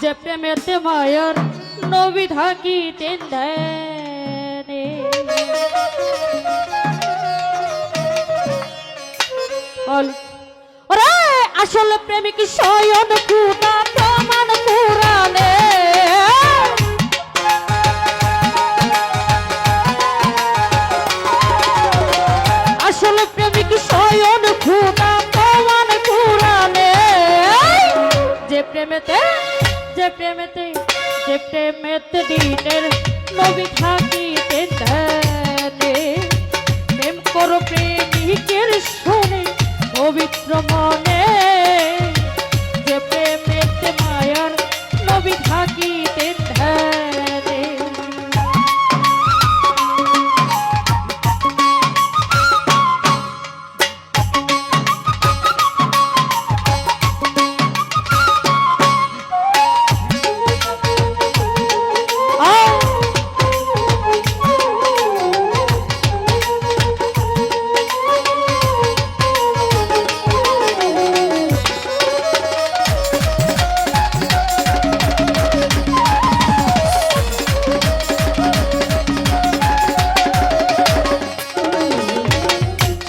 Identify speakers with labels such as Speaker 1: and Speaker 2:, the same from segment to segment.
Speaker 1: যে প্রেমেতে মায়ার নবী থাকিতেন ধ্যানে। ওরে আসল প্রেমিক স্বয়ন খুদা প্রমাণ কুরআনে। আসল প্রেমিক স্বয়ন খুদা প্রমাণ কুরআনে। যে প্রেমেতে দিনের নবী থাকিতেন ধ্যানে। প্রেম করো প্রেমিকের শোনে পবিত্র মনে। যে প্রেমেতে মায়ার নবী থাকিতেন ধ্যানে।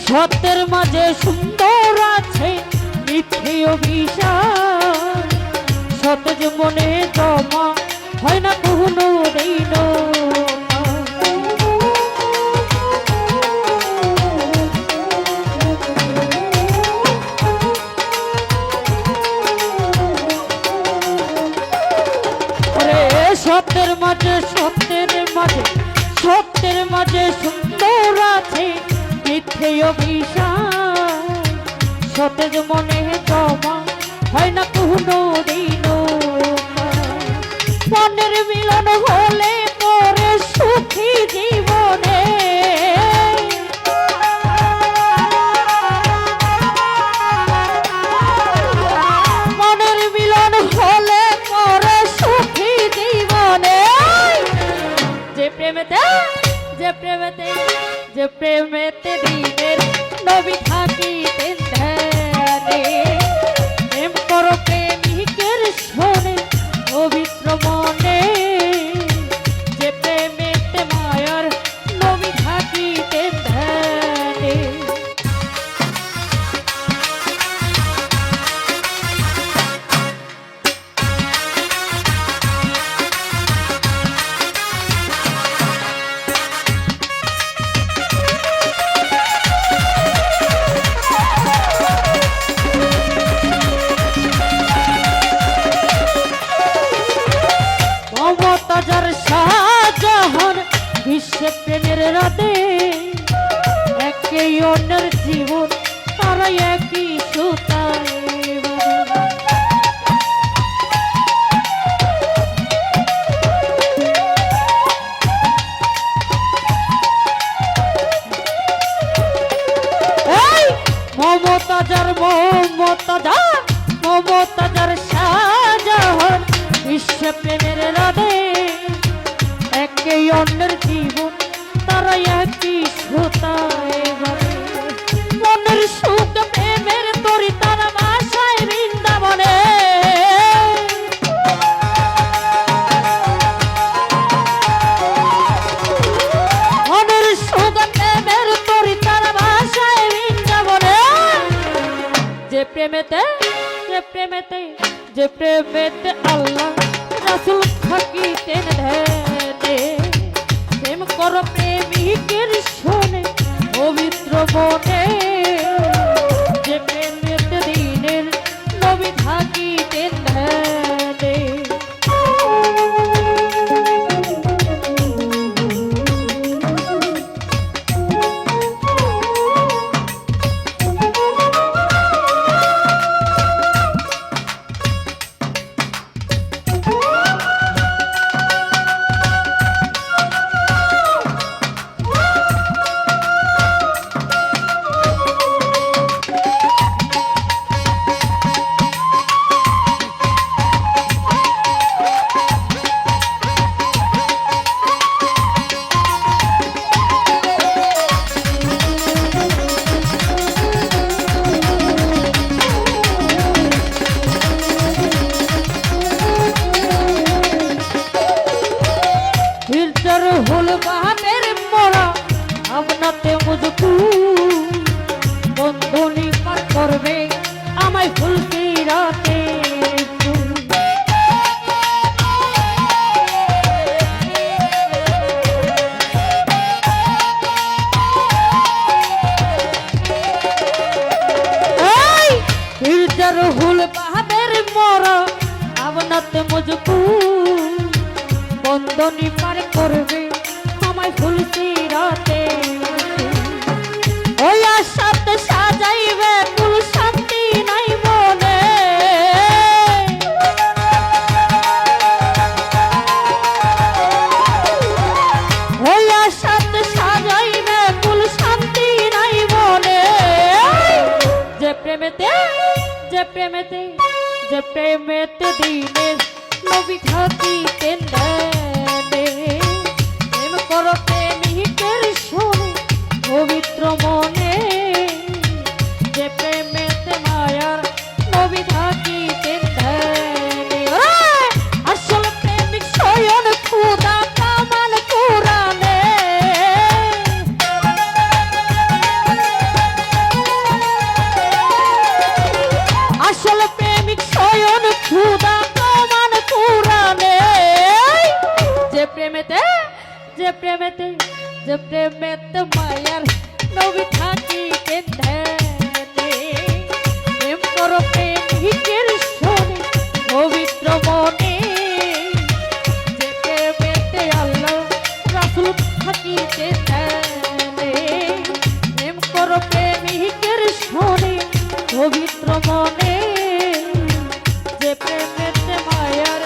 Speaker 1: সত্যের মাঝে সুন্দর আছে মিথ্যে অভিশাপ। সতেজ মনে জমা হয় না কোনো দিন। সত্যের মাঝে সুন্দর আছে মিথ্যে অভিশাপ। সতেজ মনে জমা হয় না কোনো দিন। মনের মিলন হলে পরে সুখী জীবনে। মনের মিলন হলে পরে সুখী জীবনে। যে প্রেমেতে দিনের নবী থাকিতেন ধ্যানে। প্রেম করো প্রেমিকের শোনে পবিত্র মনে। যে প্রেমেতে মায়ার নবী থাকিতেন ধ্যানে। বিশ্বে প্রেমের রাতে একই অন্যের জীবন তারা একই সুতায়। মমতাজার শাহজাহান বিশ্বে প্রেমের রাতে একই অন্যের জীবন তারা একই সুতায়। মনের সুখ প্রেমের তরি তারা বাসায় বৃন্দাবনে। মনের সুখ প্রেমের তরি তারা বাসায় বৃন্দাবনে। যে প্রেমেতে আল্লাহ রাসূল থাকিতেন ধ্যানে। প্রেম করো প্রেমিকের শোনে পবিত্র মনে। যে প্রেমেতে দিনের নবী থাকিতেন ধ্যানে। করবে আমায় ফুল রাতে রহুল বাহাদের মরা আবনাতে মুজকু বন্দনী পার করবে আমায় ফুল রাতে ওই আশাতে সাজাইবে কুল শান্তি নাই মনে ওই আশাতে সাজাইবে কুল শান্তি নাই মনে যে প্রেমেতে যে প্রেমেতে দিনে নবী থাকিতেন ধ্যানে প্রেম করো প্রেমিকের শোনে পবিত্র মনে যে প্রেমেতে মায়ার নবী থাকিতেন ধ্যানে আসল প্রেমিক স্বয়ং খোদা কামান কোরআনে আসল প্রেমিক স্বয়ং খোদা কামান কোরআনে যে প্রেমেতে মায়ার নবী থাকিতেন ধ্যানে প্রেম করো প্রেমিকের শোনে পবিত্র মনে যে প্রেমেতে আল্লাহ রাসূল থাকিতেন ধ্যানে প্রেম করো প্রেমিকের শোনে পবিত্র মনে যে প্রেমেতে মায়ার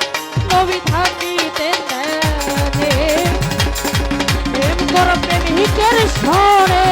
Speaker 1: নবী থাকিতেন ধ্যানে প্রেম করো প্রেমিকের শোনে